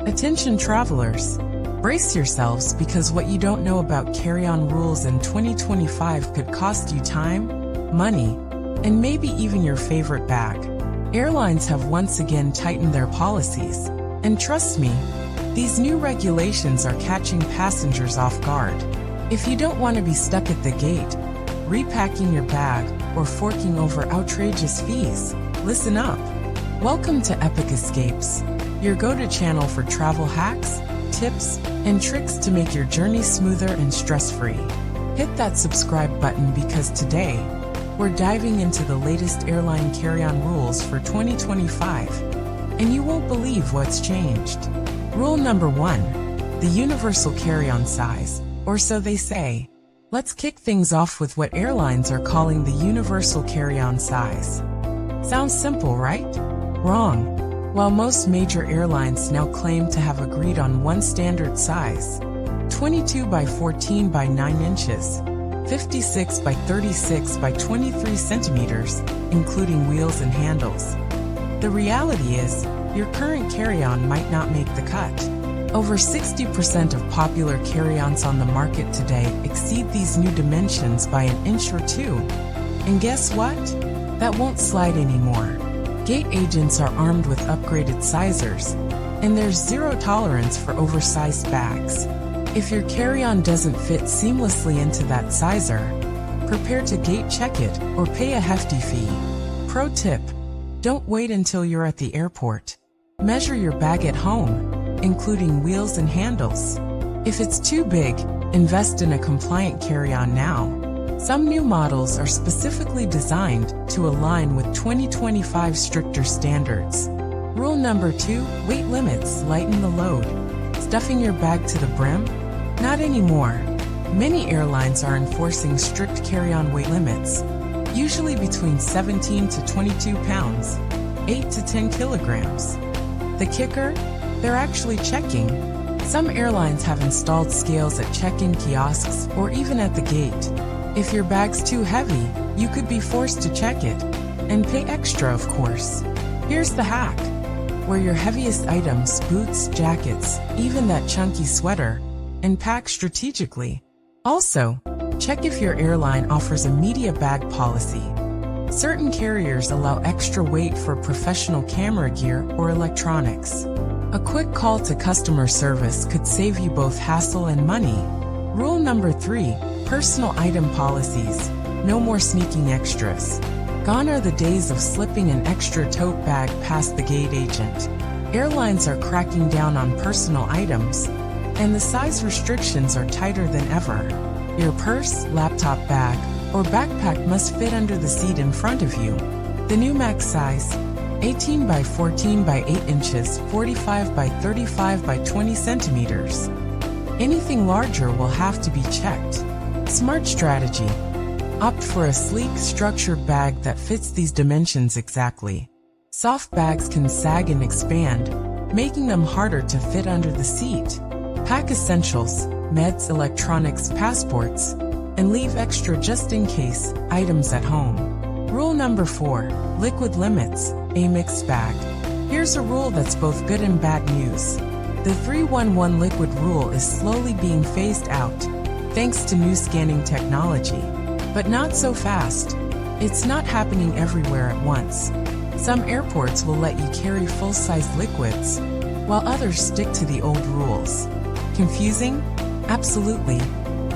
Attention travelers! Brace yourselves because what you don't know about carry-on rules in 2025 could cost you time, money, and maybe even your favorite bag. Airlines have once again tightened their policies, and trust me, these new regulations are catching passengers off guard. If you don't want to be stuck at the gate, repacking your bag, or forking over outrageous fees, listen up. Welcome to Epoch Escapes, your go-to channel for travel hacks, tips, and tricks to make your journey smoother and stress-free. Hit that subscribe button because today, we're diving into the latest airline carry-on rules for 2025, and you won't believe what's changed. Rule number 1, the universal carry-on size, or so they say. Let's kick things off with what airlines are calling the universal carry-on size. Sounds simple, right? Wrong. While most major airlines now claim to have agreed on one standard size, 22 by 14 by 9 inches, 56 by 36 by 23 centimeters, including wheels and handles. The reality is, your current carry-on might not make the cut. Over 60% of popular carry-ons on the market today exceed these new dimensions by an inch or two. And guess what? That won't slide anymore. Gate agents are armed with upgraded sizers, and there's zero tolerance for oversized bags. If your carry-on doesn't fit seamlessly into that sizer, prepare to gate check it or pay a hefty fee. Pro tip: don't wait until you're at the airport. Measure your bag at home, including wheels and handles. If it's too big, invest in a compliant carry-on now. Some new models are specifically designed to align with 2025 stricter standards. Rule number 2, weight limits lighten the load. Stuffing your bag to the brim? Not anymore. Many airlines are enforcing strict carry-on weight limits, usually between 17 to 22 pounds, 8 to 10 kilograms. The kicker? They're actually checking. Some airlines have installed scales at check-in kiosks or even at the gate. If your bag's too heavy, you could be forced to check it, and pay extra, of course. Here's the hack. Wear your heaviest items, boots, jackets, even that chunky sweater, and pack strategically. Also, check if your airline offers a media bag policy. Certain carriers allow extra weight for professional camera gear or electronics. A quick call to customer service could save you both hassle and money. Rule number 3, personal item policies. No more sneaking extras. Gone are the days of slipping an extra tote bag past the gate agent. Airlines are cracking down on personal items, and the size restrictions are tighter than ever. Your purse, laptop bag, or backpack must fit under the seat in front of you. The new max size: 18 by 14 by 8 inches, 45 by 35 by 20 centimeters. Anything larger will have to be checked. Smart strategy. Opt for a sleek, structured bag that fits these dimensions exactly. Soft bags can sag and expand, making them harder to fit under the seat. Pack essentials, meds, electronics, passports, and leave extra just in case items at home. Rule number 4, liquid limits, a mixed bag. Here's a rule that's both good and bad news. The 311 liquid rule is slowly being phased out, thanks to new scanning technology. But not so fast. It's not happening everywhere at once. Some airports will let you carry full-size liquids, while others stick to the old rules. Confusing? Absolutely.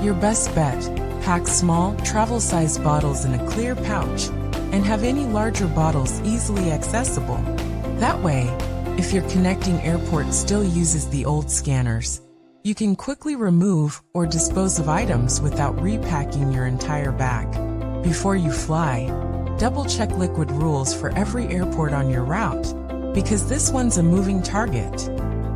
Your best bet: pack small, travel-sized bottles in a clear pouch, and have any larger bottles easily accessible. That way, if your connecting airport still uses the old scanners, you can quickly remove or dispose of items without repacking your entire bag. Before you fly, double-check liquid rules for every airport on your route, because this one's a moving target.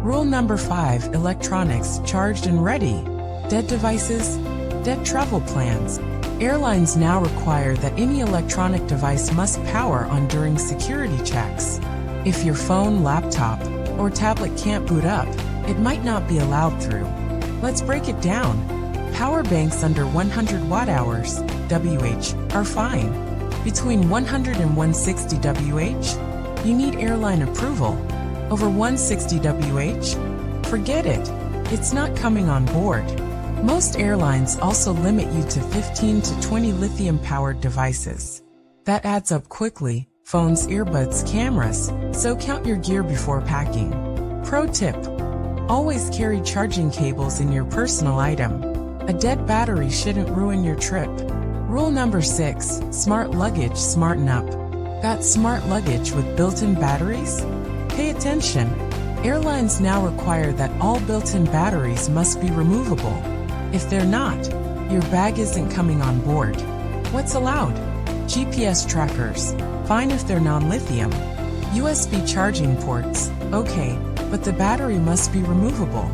Rule number 5, electronics charged and ready. Dead devices, dead travel plans. Airlines now require that any electronic device must power on during security checks. If your phone, laptop, or tablet can't boot up, it might not be allowed through. Let's break it down. Power banks under 100 watt-hours, WH, are fine. Between 100 and 160 WH, you need airline approval. Over 160 WH, Forget it. It's not coming on board. Most airlines also limit you to 15 to 20 lithium-powered devices. That adds up quickly: phones, earbuds, cameras, so count your gear before packing. Pro tip: always carry charging cables in your personal item. A dead battery shouldn't ruin your trip. Rule number 6, smart luggage. Smarten up. Got smart luggage with built-in batteries? Pay attention. Airlines now require that all built-in batteries must be removable. If they're not, your bag isn't coming on board. What's allowed? GPS trackers. Fine if they're non-lithium. USB charging ports. Okay, but the battery must be removable.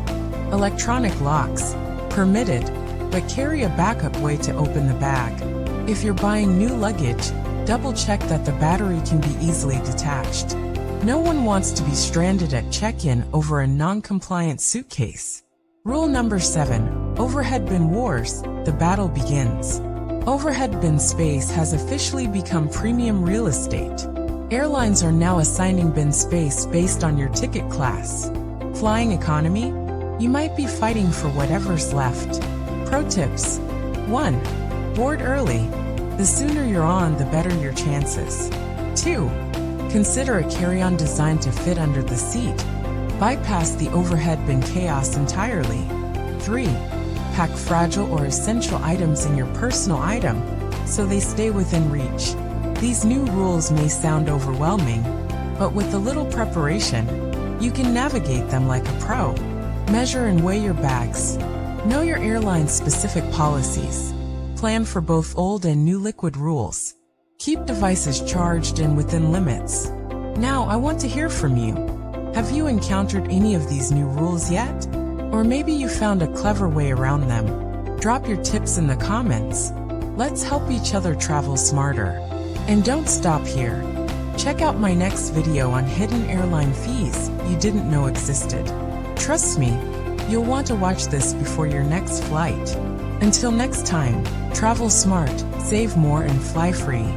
Electronic locks. Permitted, but carry a backup way to open the bag. If you're buying new luggage, double-check that the battery can be easily detached. No one wants to be stranded at check-in over a non-compliant suitcase. Rule number 7, overhead bin wars. The battle begins. Overhead bin space has officially become premium real estate. Airlines are now assigning bin space based on your ticket class. Flying economy? You might be fighting for whatever's left. Pro tips: 1. Board early. The sooner you're on, the better your chances. 2. Consider a carry-on designed to fit under the seat. Bypass the overhead bin chaos entirely. 3. Pack fragile or essential items in your personal item, so they stay within reach. These new rules may sound overwhelming, but with a little preparation, you can navigate them like a pro. Measure and weigh your bags. Know your airline's specific policies. Plan for both old and new liquid rules. Keep devices charged and within limits. Now I want to hear from you. Have you encountered any of these new rules yet? Or maybe you found a clever way around them. Drop your tips in the comments. Let's help each other travel smarter. And don't stop here. Check out my next video on hidden airline fees you didn't know existed. Trust me, you'll want to watch this before your next flight. Until next time, travel smart, save more, and fly free.